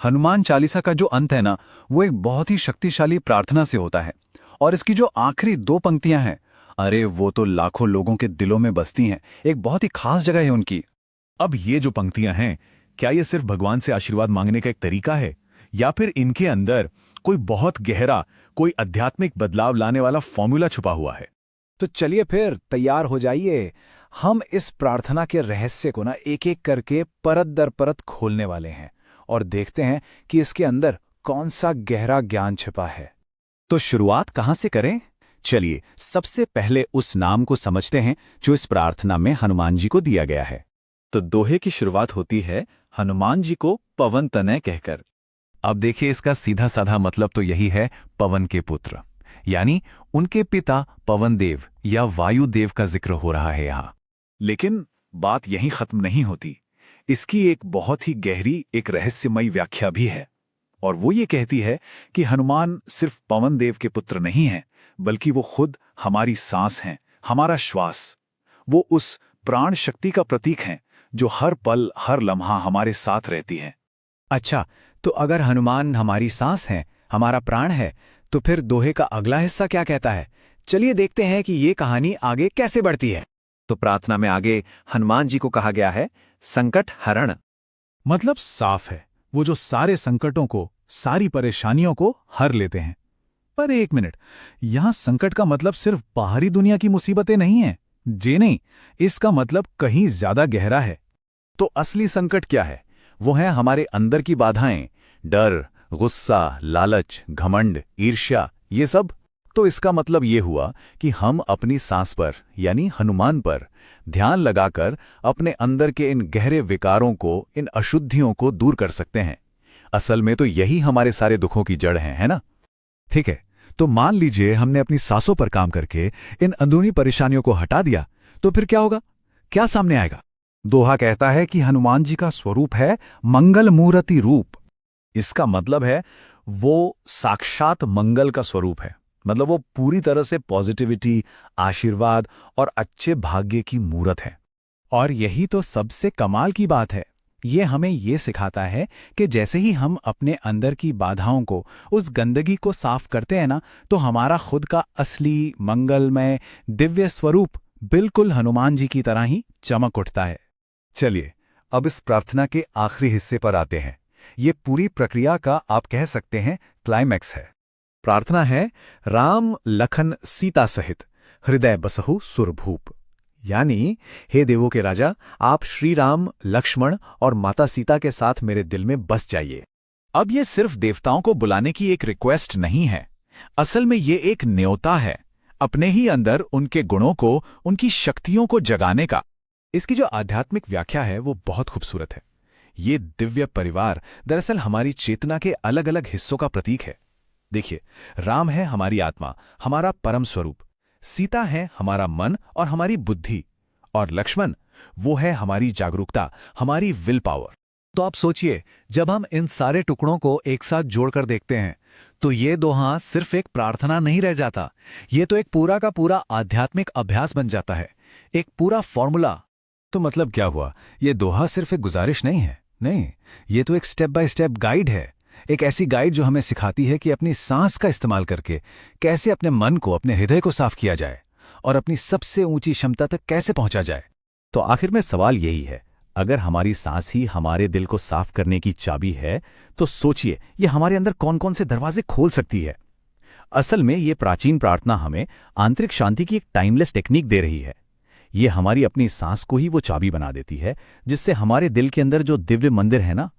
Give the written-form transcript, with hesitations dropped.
हनुमान चालीसा का जो अंत है ना, वो एक बहुत ही शक्तिशाली प्रार्थना से होता है। और इसकी जो आखिरी दो पंक्तियां हैं, अरे वो तो लाखों लोगों के दिलों में बसती हैं। एक बहुत ही खास जगह है उनकी। अब ये जो पंक्तियां हैं, क्या ये सिर्फ भगवान से आशीर्वाद मांगने का एक तरीका है, या फिर इनके अंदर कोई बहुत गहरा, कोई आध्यात्मिक बदलाव लाने वाला फॉर्मूला छुपा हुआ है? तो चलिए फिर तैयार हो जाइए। हम इस प्रार्थना के रहस्य को ना एक एक करके परत दर परत खोलने वाले हैं और देखते हैं कि इसके अंदर कौन सा गहरा ज्ञान छिपा है। तो शुरुआत कहां से करें? चलिए सबसे पहले उस नाम को समझते हैं जो इस प्रार्थना में हनुमान जी को दिया गया है। तो दोहे की शुरुआत होती है हनुमान जी को पवन तनय कहकर। अब देखिए, इसका सीधा साधा मतलब तो यही है, पवन के पुत्र, यानी उनके पिता पवन देव या वायु देव का जिक्र हो रहा है यहां। लेकिन बात यहीं खत्म नहीं होती। इसकी एक बहुत ही गहरी, एक रहस्यमयी व्याख्या भी है। और वो ये कहती है कि हनुमान सिर्फ पवन देव के पुत्र नहीं हैं, बल्कि वो खुद हमारी सांस हैं, हमारा श्वास। वो उस प्राण शक्ति का प्रतीक हैं जो हर पल, हर लम्हा हमारे साथ रहती है। अच्छा, तो अगर हनुमान हमारी सांस है, हमारा प्राण है, तो फिर दोहे का अगला हिस्सा क्या कहता है? चलिए देखते हैं कि ये कहानी आगे कैसे बढ़ती है। तो प्रार्थना में आगे हनुमान जी को कहा गया है संकट हरण। मतलब साफ है, वो जो सारे संकटों को, सारी परेशानियों को हर लेते हैं। पर एक मिनट, यहां संकट का मतलब सिर्फ बाहरी दुनिया की मुसीबतें नहीं हैं। जी नहीं, इसका मतलब कहीं ज्यादा गहरा है। तो असली संकट क्या है? वो है हमारे अंदर की बाधाएं, डर, गुस्सा, लालच, घमंड, ईर्ष्या, ये सब। तो इसका मतलब ये हुआ कि हम अपनी सांस पर, यानी हनुमान पर ध्यान लगाकर अपने अंदर के इन गहरे विकारों को, इन अशुद्धियों को दूर कर सकते हैं। असल में तो यही हमारे सारे दुखों की जड़ है ना? ठीक है, तो मान लीजिए हमने अपनी सांसों पर काम करके इन अंदरूनी परेशानियों को हटा दिया, तो फिर क्या होगा? क्या सामने आएगा? दोहा कहता है कि हनुमान जी का स्वरूप है मंगल मूर्ति रूप। इसका मतलब है वो साक्षात मंगल का स्वरूप है। मतलब वो पूरी तरह से पॉजिटिविटी, आशीर्वाद और अच्छे भाग्य की मूरत है। और यही तो सबसे कमाल की बात है। ये हमें ये सिखाता है कि जैसे ही हम अपने अंदर की बाधाओं को, उस गंदगी को साफ करते हैं ना, तो हमारा खुद का असली मंगलमय दिव्य स्वरूप बिल्कुल हनुमान जी की तरह ही चमक उठता है। चलिए अब इस प्रार्थना के आखिरी हिस्से पर आते हैं। ये पूरी प्रक्रिया का आप कह सकते हैं क्लाइमैक्स है। प्रार्थना है राम लखन सीता सहित हृदय बसहु सुरभूप। यानी हे देवों के राजा, आप श्री राम, लक्ष्मण और माता सीता के साथ मेरे दिल में बस जाइए। अब ये सिर्फ देवताओं को बुलाने की एक रिक्वेस्ट नहीं है। असल में ये एक न्योता है अपने ही अंदर उनके गुणों को, उनकी शक्तियों को जगाने का। इसकी जो आध्यात्मिक व्याख्या है वो बहुत खूबसूरत है। ये दिव्य परिवार दरअसल हमारी चेतना के अलग अलग हिस्सों का प्रतीक है। देखिए, राम है हमारी आत्मा, हमारा परम स्वरूप। सीता है हमारा मन और हमारी बुद्धि। और लक्ष्मण, वो है हमारी जागरूकता, हमारी विल पावर। तो आप सोचिए, जब हम इन सारे टुकड़ों को एक साथ जोड़कर देखते हैं, तो ये दोहा सिर्फ एक प्रार्थना नहीं रह जाता। ये तो एक पूरा का पूरा आध्यात्मिक अभ्यास बन जाता है, एक पूरा फॉर्मूला। तो मतलब क्या हुआ? ये दोहा सिर्फ एक गुजारिश नहीं है। नहीं, ये तो एक स्टेप बाय स्टेप गाइड है। एक ऐसी गाइड जो हमें सिखाती है कि अपनी सांस का इस्तेमाल करके कैसे अपने मन को, अपने हृदय को साफ किया जाए और अपनी सबसे ऊंची क्षमता तक कैसे पहुंचा जाए। तो आखिर में सवाल यही है, अगर हमारी सांस ही हमारे दिल को साफ करने की चाबी है, तो सोचिए ये हमारे अंदर कौन कौन से दरवाजे खोल सकती है। असल में ये प्राचीन प्रार्थना हमें आंतरिक शांति की एक टाइमलेस टेक्निक दे रही है। ये हमारी अपनी सांस को ही वो चाबी बना देती है, जिससे हमारे दिल के अंदर जो दिव्य मंदिर है ना,